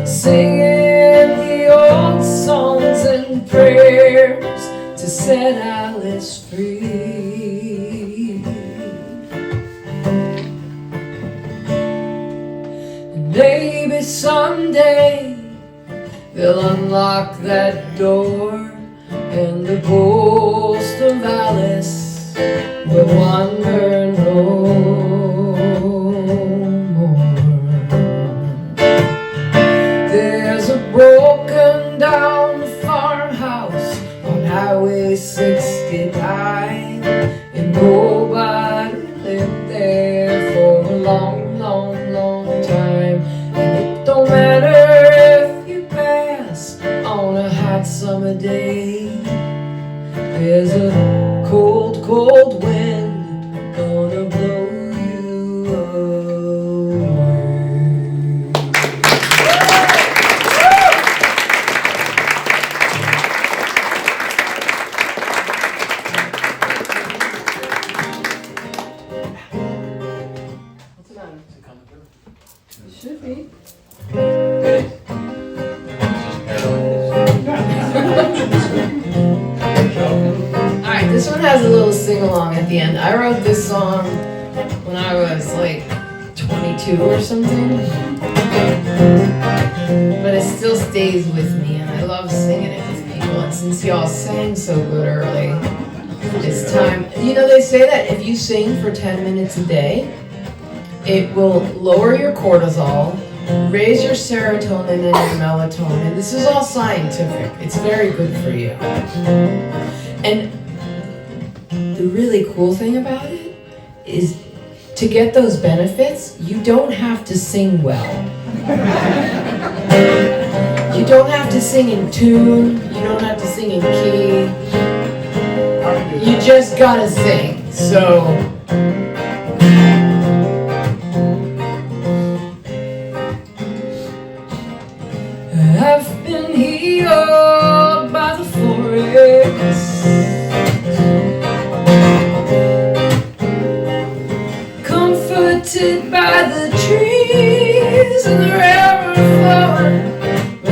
singing the old songs and prayers to set Alice free. And maybe someday they'll unlock that door, and the ghost of Alice will wander no more. There's a broken down farmhouse on Highway 69, and nobody lived there for a long, long, long time. And it don't matter if you pass on a hot summer day, there's a cold, cold wind gonna blow you away. It should be. Alright, this one has a little sing-along at the end. I wrote this song when I was like 22 or something, but it still stays with me, and I love singing it with people. And since y'all sang so good early, it's time. You know, they say that if you sing for 10 minutes a day, it will lower your cortisol, raise your serotonin and your melatonin. This is all scientific. It's very good for you. And the really cool thing about it is, to get those benefits, you don't have to sing well. You don't have to sing in tune. You don't have to sing in key. You just gotta sing. So I've been healed by the forest, comforted by the trees and the river flowing by,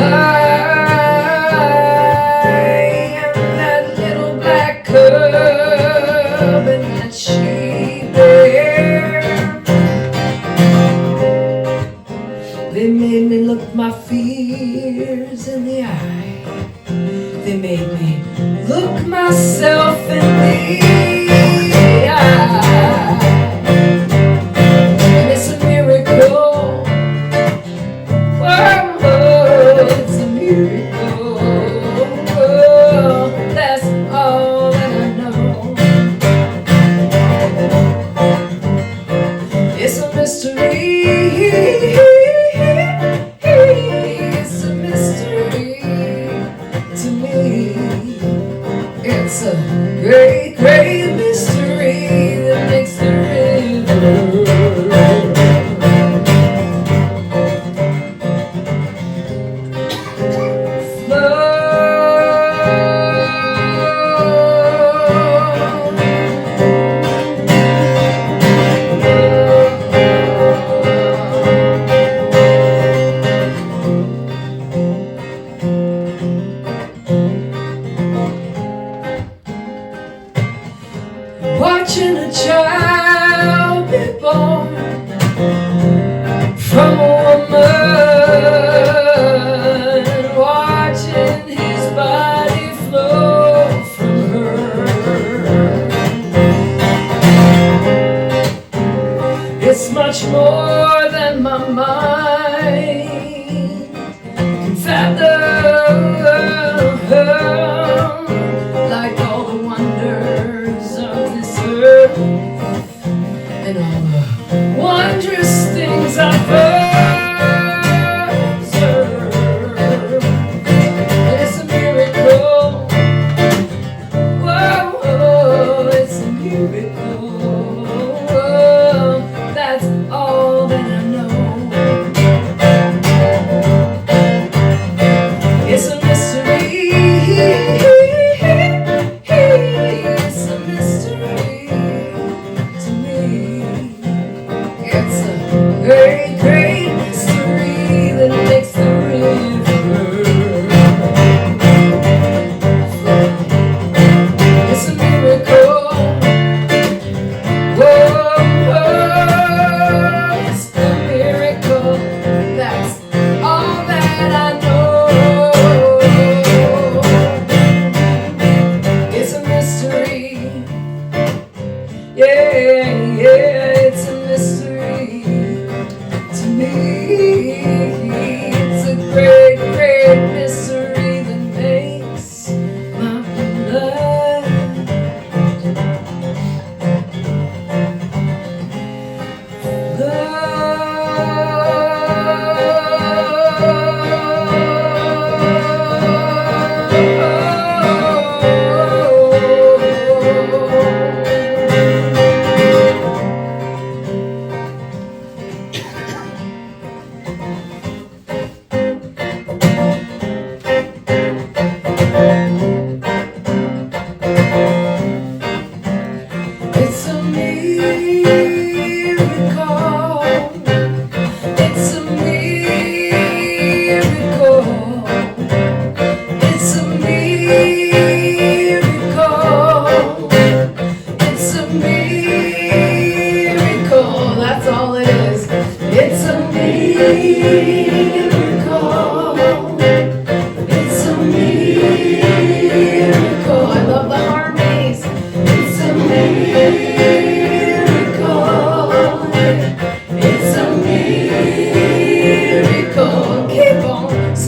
and that little black cub and that she bear. They made me look my fears in the eye. They made me look myself in the eye. And it's a miracle. Whoa, it's a miracle. Whoa, that's all that I know. It's a mystery. It's a mystery to me. It's a great, great mystery that makes the river watching a child be born from a woman, watching his body flow from her. It's much more than my mind can fathom.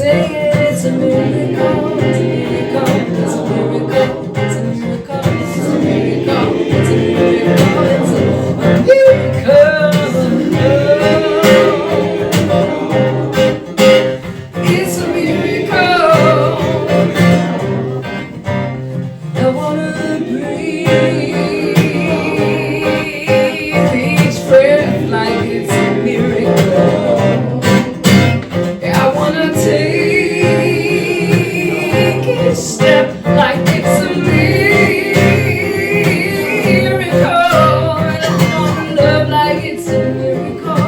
singing, it's a miracle, it's a miracle, it's a miracle, it's a miracle, it's a miracle, it's a miracle, it's a miracle. It's a miracle. I wanna breathe each breath like it's a miracle. I wanna take each step like it's a miracle. And I wanna love like it's a miracle.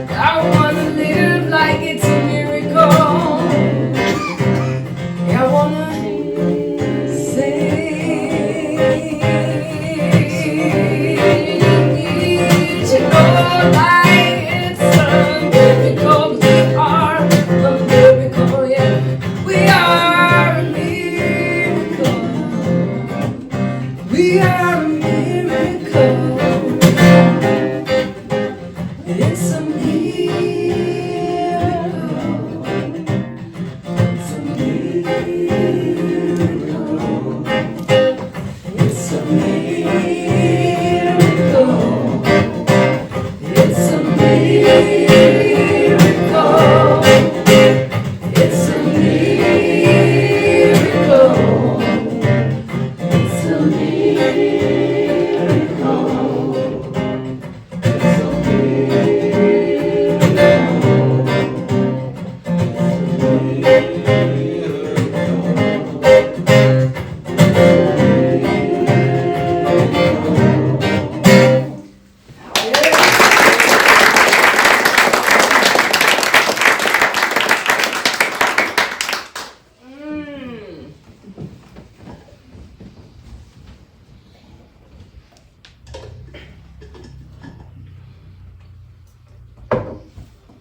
I wanna live like it's a miracle. I wanna sing each and all like it's a miracle. We are a miracle, yeah. We are a miracle. We are a miracle. It's a miracle. It's a miracle. It's a miracle. It's a miracle. It's a miracle. It's a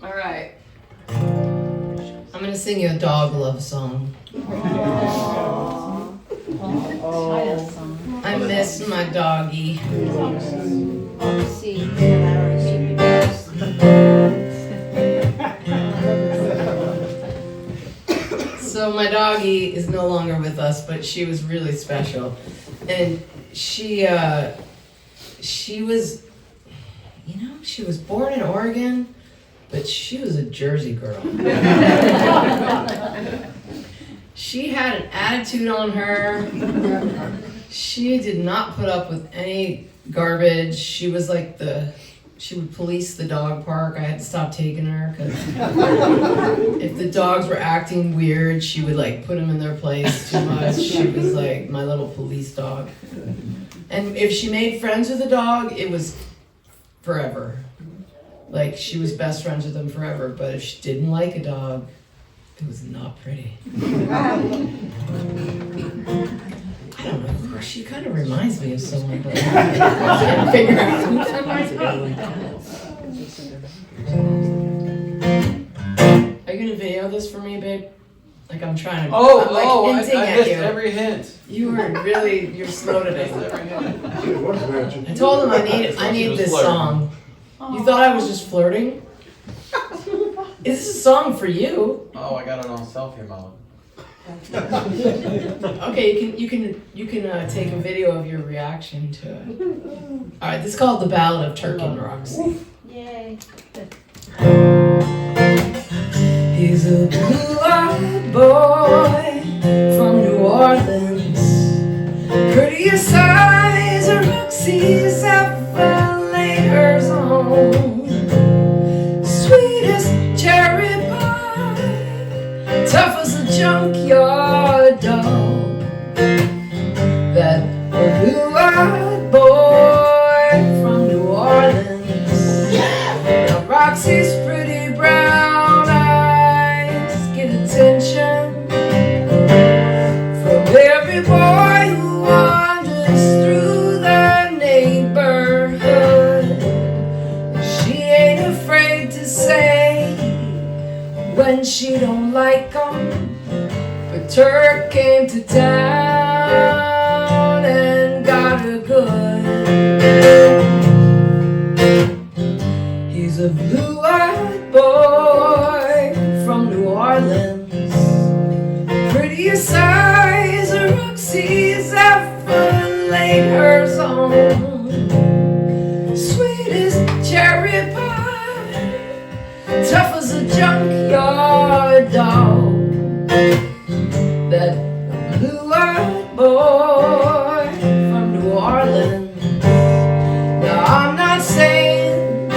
All right. I'm gonna sing you a dog love song. I miss my doggy. So my doggy is no longer with us, but she was really special, and she was, she was born in Oregon, but she was a Jersey girl. She had an attitude on her. She did not put up with any garbage. She was like she would police the dog park. I had to stop taking her because if the dogs were acting weird, she would like put them in their place too much. She was like my little police dog. And if she made friends with a dog, it was forever. Like she was best friends with them forever. But if she didn't like a dog, it was not pretty. I don't know. She kind of reminds me of someone, but I can't figure out who she reminds me of. Are you gonna video this for me, babe? Like I'm trying to. I hinting at missed you. every hint. You're slow today. Every hint. Shit, what is that? I told him I need this song. You thought I was just flirting? Is this a song for you? Oh, I got it on selfie mode. Okay, you can take a video of your reaction to it. All right, this is called The Ballad of Turkey and Roxy. Yay. He's a blue-eyed boy from New Orleans. Prettiest eyes Roxy's ever laid hers on. Sweetest cherry pie, tough as a junkyard dog. That blue-eyed boy from New Orleans. Now Roxy's pretty brown eyes get attention from every boy who wanders through the neighborhood. She ain't afraid to say when she don't like 'em. But Turk came to town and got her good. He's a blue-eyed boy from New that blue-eyed boy from New Orleans. Now I'm not saying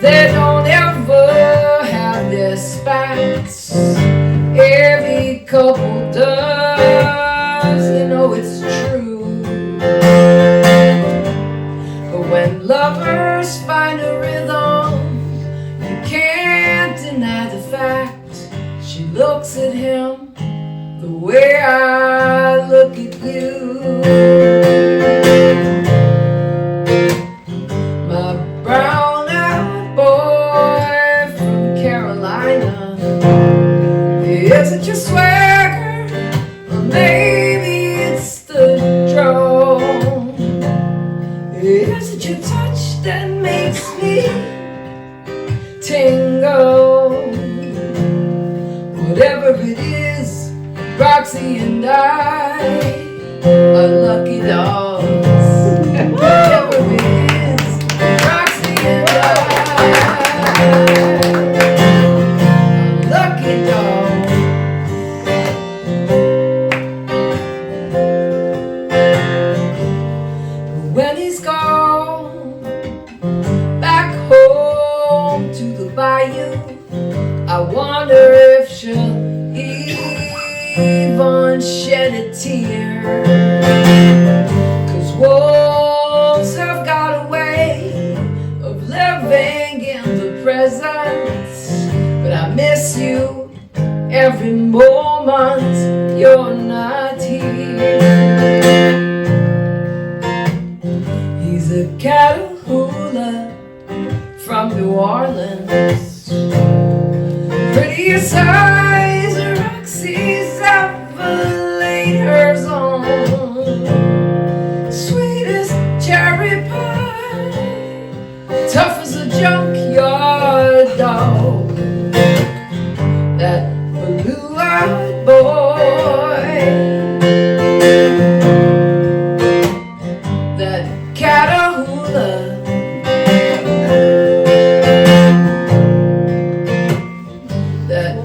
they don't ever have their spats. Every couple does, you know it's true. But when lovers find a rhythm, you can't deny the fact. She looks at him the way I look at you. My brown-eyed boy from Carolina, is it your swagger, or maybe it's the drone? Is it your touch that makes me tingle? Whatever it is, Roxy and I are lucky dogs. Whatever it is, Roxy and I are lucky dogs. When he's gone back home to the bayou, I wonder if she'll even shed a tear. 'Cause wolves have got a way of living in the present. But I miss you every moment you're not here. He's a Catahoula from New Orleans, prettiest eyes Roxy's ever laid hers on, sweetest cherry pie, tough as a junkyard dog. That blue-eyed boy, that Catahoula, that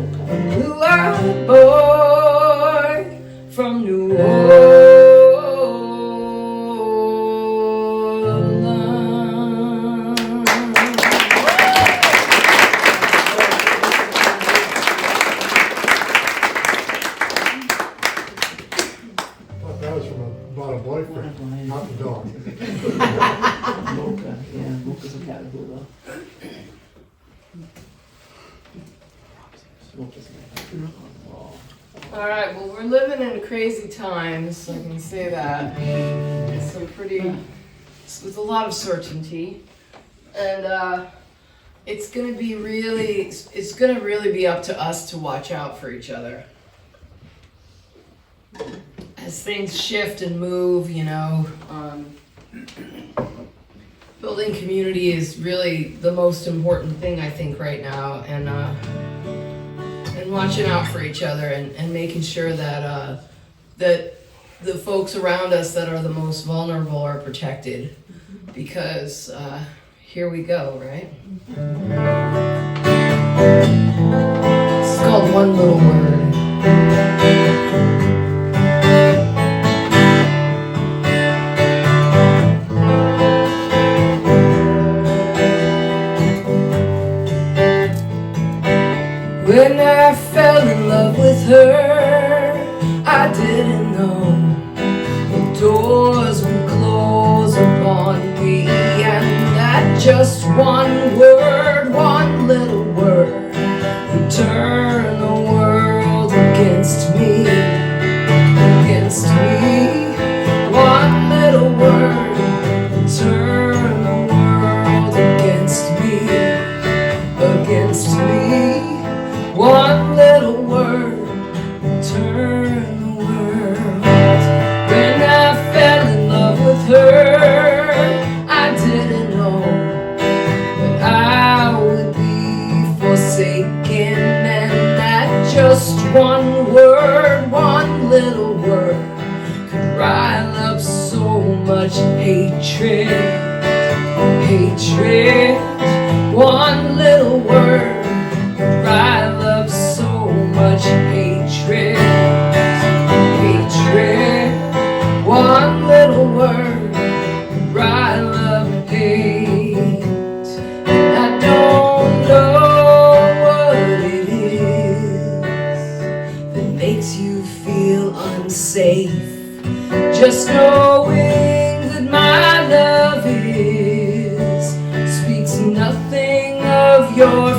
blue-eyed boy from New Orleans. That was from about a boyfriend, not the dog. Mocha, yeah, Mocha's a Catahoula. All right, well, we're living in crazy times, I can say that. Some pretty, with a lot of certainty. And it's gonna really be up to us to watch out for each other. As things shift and move, you know, building community is really the most important thing, I think, right now. And watching out for each other and making sure that that the folks around us that are the most vulnerable are protected, because here we go, right? It's called One Little Word. When I fell in love with her, I didn't know the doors would close upon me, and that just one word, one little word, would turn the world against me, against me. One little word would turn the world against me, against me. One little word would turn the world. When I fell in love with her, I didn't know that I would be forsaken, and that just one word, one little word, could rile up so much hatred, hatred. One little word could rile up so much hatred. makes you feel unsafe. Just knowing that my love is speaks nothing of your